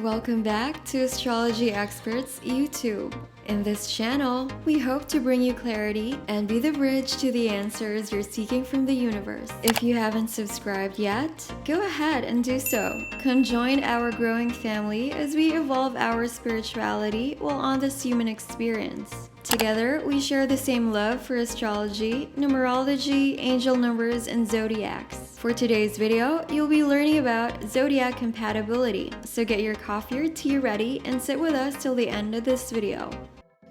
Welcome back to Astrology Experts YouTube. In this channel, we hope to bring you clarity and be the bridge to the answers you're seeking from the universe. If you haven't subscribed yet, go ahead and do so. Come join our growing family as we evolve our spirituality while on this human experience. Together, we share the same love for astrology, numerology, angel numbers, and zodiacs. For today's video, you'll be learning about zodiac compatibility, so get your coffee or tea ready and sit with us till the end of this video.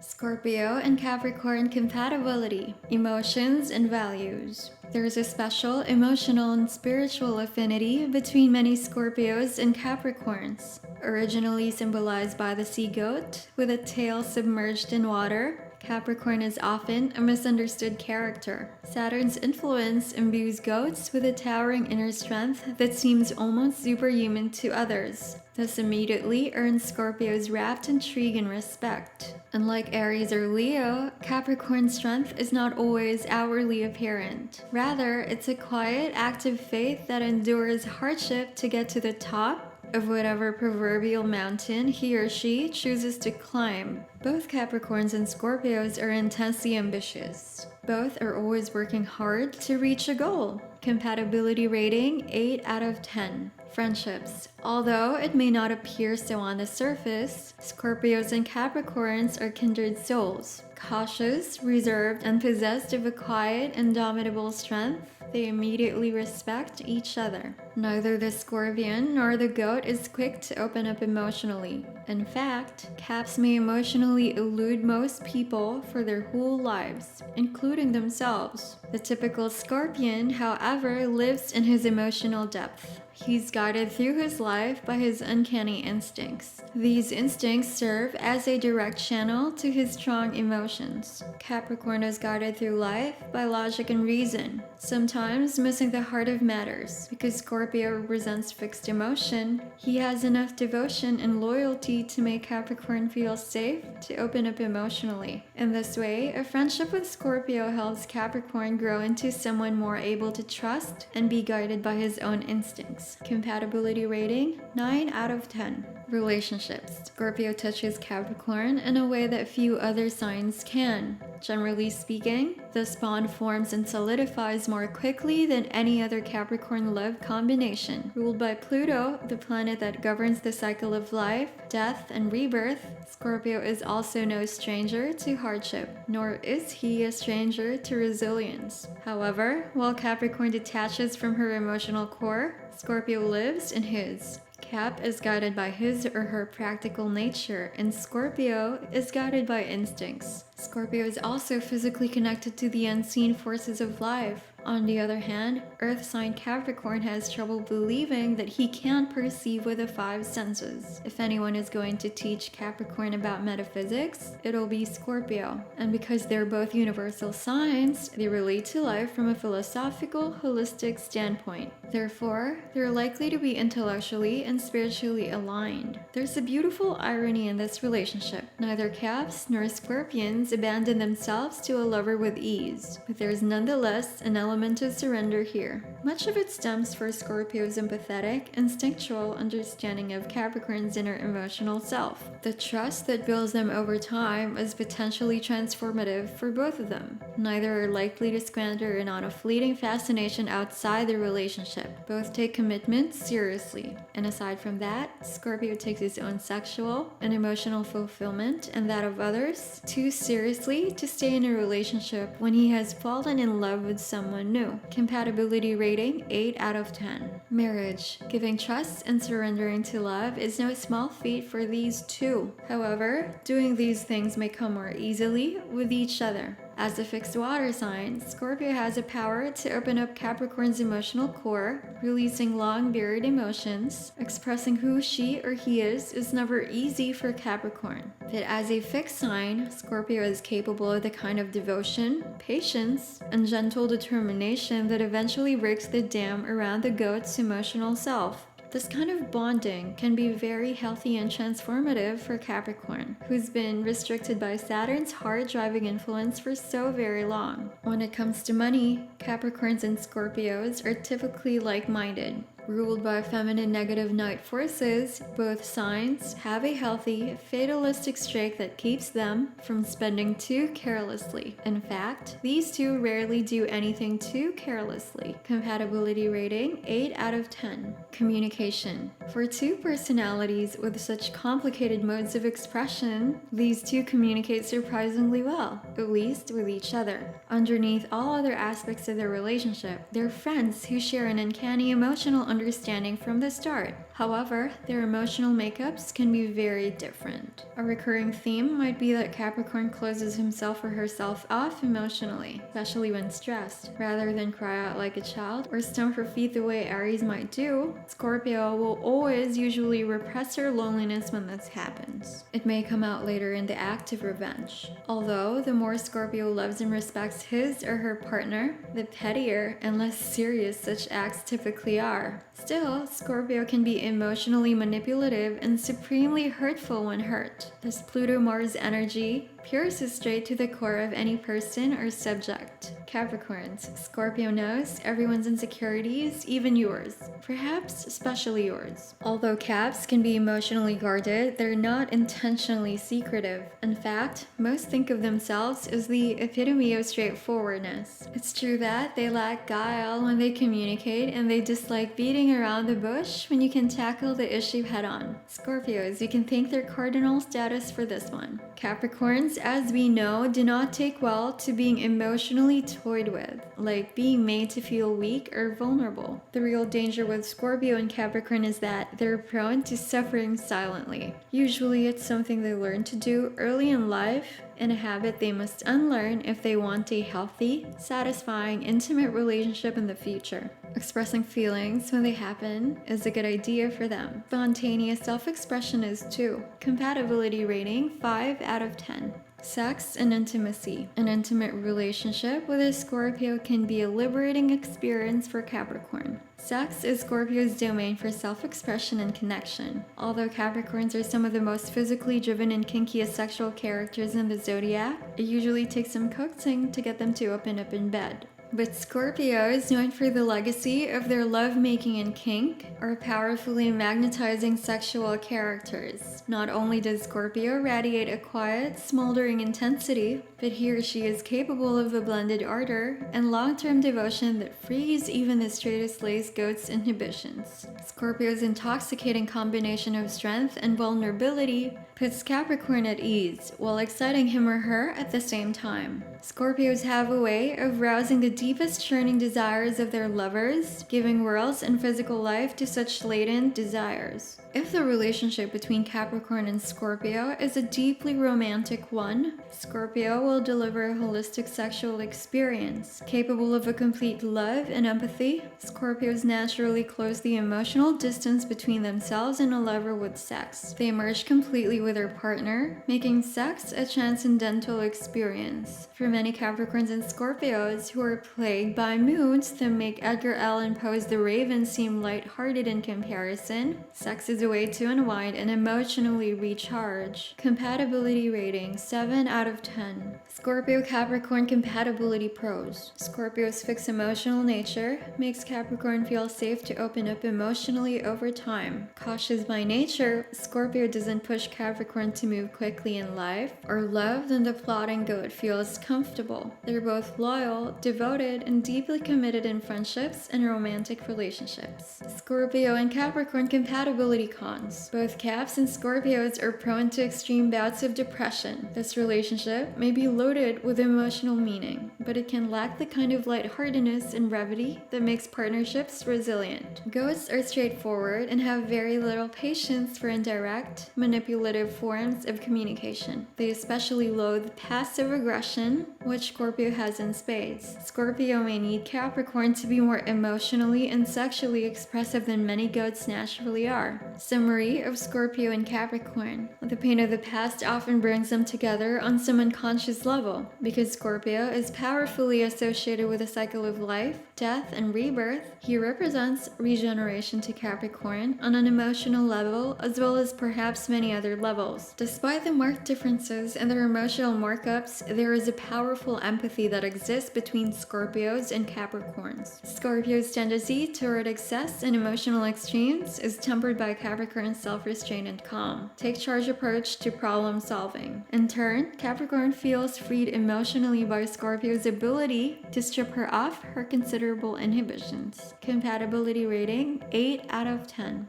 Scorpio and Capricorn compatibility, emotions and values. There is a special emotional and spiritual affinity between many Scorpios and Capricorns. Originally symbolized by the sea goat with a tail submerged in water, Capricorn is often a misunderstood character. Saturn's influence imbues goats with a towering inner strength that seems almost superhuman to others. This immediately earns Scorpio's rapt intrigue and respect. Unlike Aries or Leo, Capricorn's strength is not always outwardly apparent. Rather, it's a quiet, active faith that endures hardship to get to the top of whatever proverbial mountain he or she chooses to climb. Both Capricorns and Scorpios are intensely ambitious. Both are always working hard to reach a goal. Compatibility rating 8 out of 10. Friendships. Although it may not appear so on the surface, Scorpios and Capricorns are kindred souls. Cautious, reserved, and possessed of a quiet, indomitable strength, they immediately respect each other. Neither the Scorpion nor the goat is quick to open up emotionally. In fact, Caps may emotionally elude most people for their whole lives, including themselves. The typical Scorpion, however, lives in his emotional depth. He's guided through his life by his uncanny instincts. These instincts serve as a direct channel to his strong emotions. Capricorn is guided through life by logic and reason, sometimes missing the heart of matters. Because Scorpio represents fixed emotion, he has enough devotion and loyalty to make Capricorn feel safe to open up emotionally. In this way, a friendship with Scorpio helps Capricorn grow into someone more able to trust and be guided by his own instincts. Compatibility rating 9 out of 10. Relationships. Scorpio touches Capricorn in a way that few other signs can. Generally speaking, this bond forms and solidifies more quickly than any other Capricorn love combination. Ruled by Pluto, the planet that governs the cycle of life, death, and rebirth, Scorpio is also no stranger to hardship, nor is he a stranger to resilience. However, while Capricorn detaches from her emotional core, Scorpio lives in his. Cap is guided by his or her practical nature, and Scorpio is guided by instincts. Scorpio is also physically connected to the unseen forces of life. On the other hand, Earth sign Capricorn has trouble believing that he can perceive with the 5 senses. If anyone is going to teach Capricorn about metaphysics, it'll be Scorpio. And because they're both universal signs, they relate to life from a philosophical, holistic standpoint. Therefore, they're likely to be intellectually and spiritually aligned. There's a beautiful irony in this relationship. Neither Caps nor Scorpions abandon themselves to a lover with ease, but there's nonetheless an element of surrender here. Much of it stems from Scorpio's empathetic, instinctual understanding of Capricorn's inner emotional self. The trust that builds them over time is potentially transformative for both of them. Neither are likely to squander it on a fleeting fascination outside the relationship. Both take commitment seriously. And aside from that, Scorpio takes his own sexual and emotional fulfillment and that of others too seriously to stay in a relationship when he has fallen in love with someone new. Compatibility rating 8 out of 10. Marriage. Giving trust and surrendering to love is no small feat for these two. However, doing these things may come more easily with each other. As a fixed water sign, Scorpio has a power to open up Capricorn's emotional core, releasing long-buried emotions. Expressing who she or he is never easy for Capricorn. But as a fixed sign, Scorpio is capable of the kind of devotion, patience, and gentle determination that eventually breaks the dam around the goat's emotional self. This kind of bonding can be very healthy and transformative for Capricorn, who's been restricted by Saturn's hard-driving influence for so very long. When it comes to money, Capricorns and Scorpios are typically like-minded. Ruled by feminine negative night forces, both signs have a healthy, fatalistic streak that keeps them from spending too carelessly. In fact, these two rarely do anything too carelessly. Compatibility rating 8 out of 10. Communication. For two personalities with such complicated modes of expression, these two communicate surprisingly well, at least with each other. Underneath all other aspects of their relationship, they're friends who share an uncanny emotional understanding from the start. However, their emotional makeups can be very different. A recurring theme might be that Capricorn closes himself or herself off emotionally, especially when stressed. Rather than cry out like a child or stomp her feet the way Aries might do, Scorpio will always usually repress her loneliness when this happens. It may come out later in the act of revenge. Although, the more Scorpio loves and respects his or her partner, the pettier and less serious such acts typically are. Still, Scorpio can be emotionally manipulative and supremely hurtful when hurt. This Pluto-Mars energy pierces straight to the core of any person or subject. Capricorns, Scorpio knows everyone's insecurities, even yours. Perhaps especially yours. Although Caps can be emotionally guarded, they're not intentionally secretive. In fact, most think of themselves as the epitome of straightforwardness. It's true that they lack guile when they communicate and they dislike beating around the bush when you can tackle the issue head on. Scorpios, you can thank their cardinal status for this one. Capricorns, as we know, do not take well to being emotionally toyed with, like being made to feel weak or vulnerable. The real danger with Scorpio and Capricorn is that they're prone to suffering silently. Usually it's something they learn to do early in life, and a habit they must unlearn if they want a healthy, satisfying, intimate relationship in the future. Expressing feelings when they happen is a good idea for them. Spontaneous self-expression is too. Compatibility rating 5 out of 10. Sex and intimacy. An intimate relationship with a Scorpio can be a liberating experience for Capricorn. Sex is Scorpio's domain for self-expression and connection. Although Capricorns are some of the most physically driven and kinkiest sexual characters in the zodiac, it usually takes some coaxing to get them to open up in bed. But Scorpios, known for the legacy of their lovemaking and kink, are powerfully magnetizing sexual characters. Not only does Scorpio radiate a quiet, smoldering intensity, but he or she is capable of a blended ardor and long-term devotion that frees even the straightest laced goat's inhibitions. Scorpio's intoxicating combination of strength and vulnerability puts Capricorn at ease, while exciting him or her at the same time. Scorpios have a way of rousing the deepest churning desires of their lovers, giving worlds and physical life to such latent desires. If the relationship between Capricorn and Scorpio is a deeply romantic one, Scorpio will deliver a holistic sexual experience. Capable of a complete love and empathy, Scorpios naturally close the emotional distance between themselves and a lover with sex. They merge completely with their partner, making sex a transcendental experience. For many Capricorns and Scorpios who are plagued by moods that make Edgar Allan Poe's The Raven seem lighthearted in comparison, sex is a way to unwind and emotionally recharge. Compatibility rating 7 out of 10. Scorpio Capricorn Compatibility Pros. Scorpio's fixed emotional nature makes Capricorn feel safe to open up emotionally over time. Cautious by nature, Scorpio doesn't push Capricorn to move quickly in life or love than the plodding goat feels comfortable. They're both loyal, devoted, and deeply committed in friendships and romantic relationships. Scorpio and Capricorn Compatibility Cons. Both Caps and Scorpios are prone to extreme bouts of depression. This relationship may be loaded with emotional meaning, but it can lack the kind of lightheartedness and brevity that makes partnerships resilient. Goats are straightforward and have very little patience for indirect, manipulative forms of communication. They especially loathe passive aggression, which Scorpio has in spades. Scorpio may need Capricorn to be more emotionally and sexually expressive than many goats naturally are. Summary of Scorpio and Capricorn. The pain of the past often brings them together on some unconscious level. Because Scorpio is powerfully associated with the cycle of life, death, and rebirth, he represents regeneration to Capricorn on an emotional level as well as perhaps many other levels. Despite the marked differences in their emotional markups, there is a power powerful empathy that exists between Scorpios and Capricorns. Scorpio's tendency toward excess and emotional extremes is tempered by Capricorn's self-restraint and calm, take charge approach to problem solving. In turn, Capricorn feels freed emotionally by Scorpio's ability to strip her off her considerable inhibitions. Compatibility rating 8 out of 10.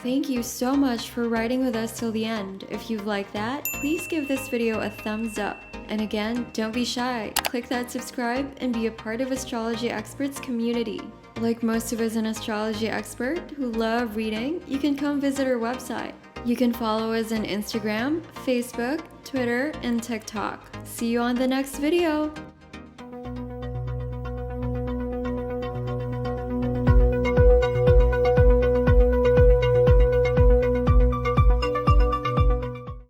Thank you so much for riding with us till the end. If you like that, please give this video a thumbs up. And again, don't be shy. Click that subscribe and be a part of Astrology Experts community. Like most of us an astrology expert who love reading, you can come visit our website. You can follow us on Instagram, Facebook, Twitter, and TikTok. See you on the next video.